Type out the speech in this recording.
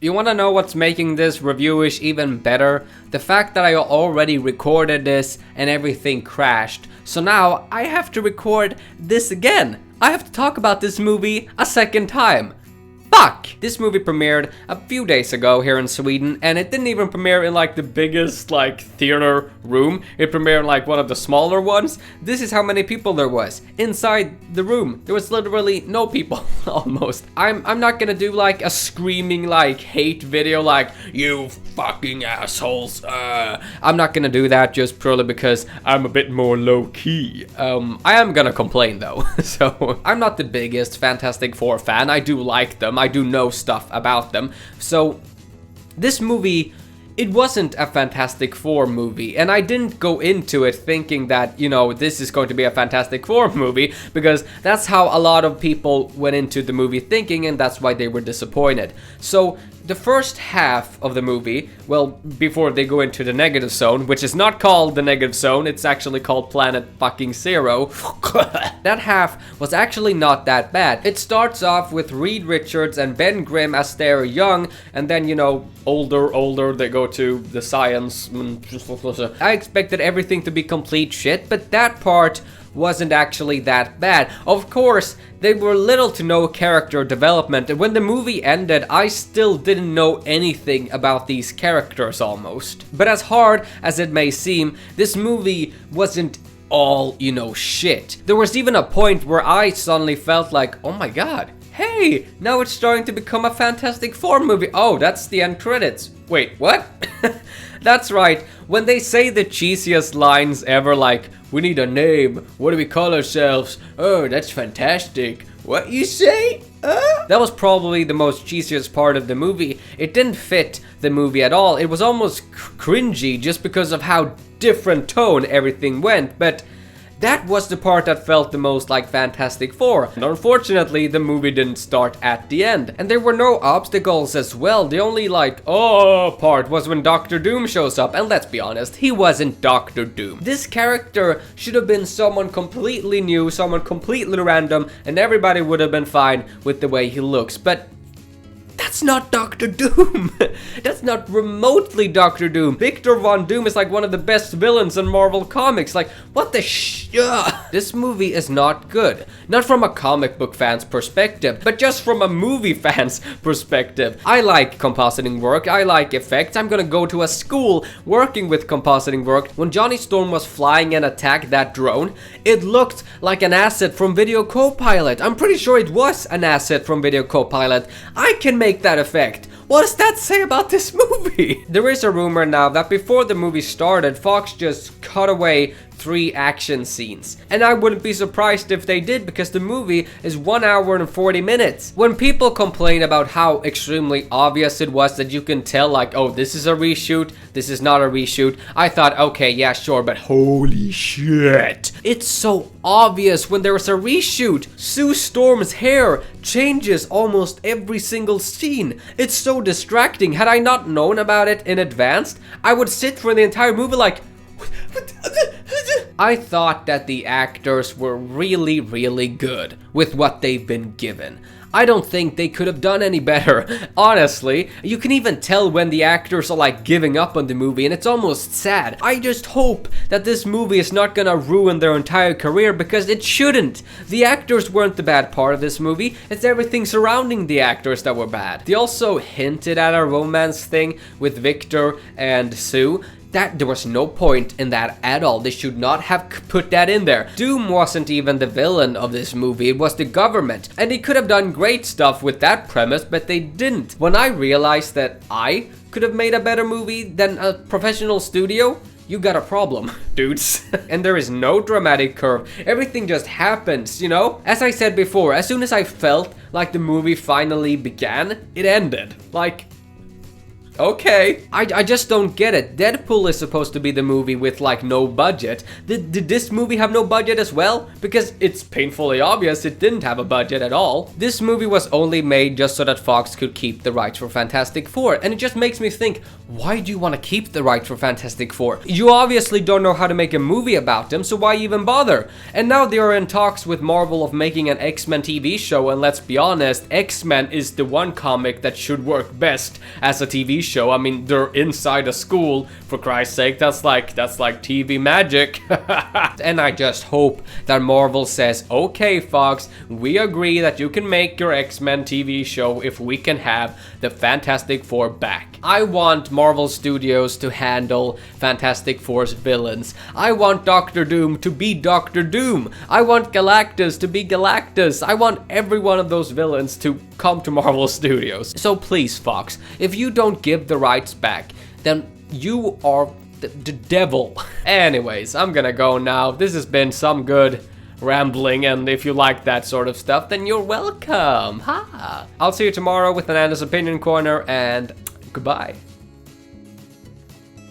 You wanna know what's making this reviewish even better? The fact that I already recorded this and everything crashed. So now I have to record this again. I have to talk about this movie a second time. Fuck! This movie premiered a few days ago here in Sweden, and it didn't even premiere in like the biggest like theater room. It premiered in like one of the smaller ones. This is how many people there was inside the room. There was literally no people almost. I'm not gonna do like a screaming like hate video like you fucking assholes. I'm not gonna do that just purely because I'm a bit more low key. I am gonna complain though. So I'm not the biggest Fantastic Four fan. I do like them. I do know stuff about them. So this movie, it wasn't a Fantastic Four movie, and I didn't go into it thinking that, you know, this is going to be a Fantastic Four movie, because that's how a lot of people went into the movie thinking, and that's why they were disappointed. So the first half of the movie, well, before they go into the negative zone, which is not called the negative zone, it's actually called Planet fucking Zero. That half was actually not that bad. It starts off with Reed Richards and Ben Grimm as they're young, and then, you know, older, they go to the science. I expected everything to be complete shit, but that part wasn't actually that bad. Of course, there were little to no character development, and when the movie ended, I still didn't know anything about these characters almost. But as hard as it may seem, this movie wasn't all, you know, shit. There was even a point where I suddenly felt like, oh my god, hey, now it's starting to become a Fantastic Four movie. Oh, that's the end credits. Wait, what? That's right, when they say the cheesiest lines ever like, we need a name, what do we call ourselves? Oh, that's fantastic. What you say? That was probably the most cheesiest part of the movie. It didn't fit the movie at all. It was almost cringy just because of how different tone everything went, but that was the part that felt the most like Fantastic Four. And unfortunately, the movie didn't start at the end. And there were no obstacles as well. The only like, oh part was when Doctor Doom shows up. And let's be honest, he wasn't Doctor Doom. This character should have been someone completely new, someone completely random, and everybody would have been fine with the way he looks. But that's not Doctor Doom. That's not remotely Doctor Doom. Victor Von Doom is like one of the best villains in Marvel Comics. Like, what the This movie is not good. Not from a comic book fan's perspective, but just from a movie fan's perspective. I like compositing work. I like effects. I'm gonna go to a school working with compositing work. When Johnny Storm was flying and attacked that drone, it looked like an asset from Video Copilot. I'm pretty sure it was an asset from Video Copilot. I can make that effect. What does that say about this movie? There is a rumor now that before the movie started, Fox just cut away 3 action scenes. And I wouldn't be surprised if they did, because the movie is 1 hour and 40 minutes. When people complain about how extremely obvious it was that you can tell like, oh, this is a reshoot, this is not a reshoot, I thought, okay, yeah, sure, but holy shit. It's so obvious when there is a reshoot. Sue Storm's hair changes almost every single scene. It's so distracting. Had I not known about it in advance, I would sit for the entire movie like, I thought that the actors were really, really good with what they've been given. I don't think they could have done any better. Honestly, you can even tell when the actors are like giving up on the movie, and it's almost sad. I just hope that this movie is not gonna ruin their entire career, because it shouldn't. The actors weren't the bad part of this movie, it's everything surrounding the actors that were bad. They also hinted at a romance thing with Victor and Sue. That there was no point in that at all. They should not have put that in there. Doom wasn't even the villain of this movie, it was the government. And they could have done great stuff with that premise, but they didn't. When I realized that I could have made a better movie than a professional studio, you got a problem, dudes. And there is no dramatic curve. Everything just happens, you know? As I said before, as soon as I felt like the movie finally began, it ended. Like, Okay. I just don't get it. Deadpool is supposed to be the movie with like no budget. Did this movie have no budget as well? Because it's painfully obvious it didn't have a budget at all. This movie was only made just so that Fox could keep the rights for Fantastic Four. And it just makes me think, why do you want to keep the rights for Fantastic Four? You obviously don't know how to make a movie about them, so why even bother? And now they are in talks with Marvel of making an X-Men TV show, and let's be honest, X-Men is the one comic that should work best as a TV show. I mean, they're inside a school, for Christ's sake. That's like TV magic. And I just hope that Marvel says, okay, Fox, we agree that you can make your X-Men TV show if we can have the Fantastic Four back. I want Marvel Studios to handle Fantastic Four's villains. I want Doctor Doom to be Doctor Doom. I want Galactus to be Galactus. I want every one of those villains to come to Marvel Studios. So please, Fox, if you don't give the rights back, then you are the devil. Anyways, I'm gonna go now. This has been some good rambling, and if you like that sort of stuff, then you're welcome. Ha! I'll see you tomorrow with an Anden's Opinion Corner, and goodbye.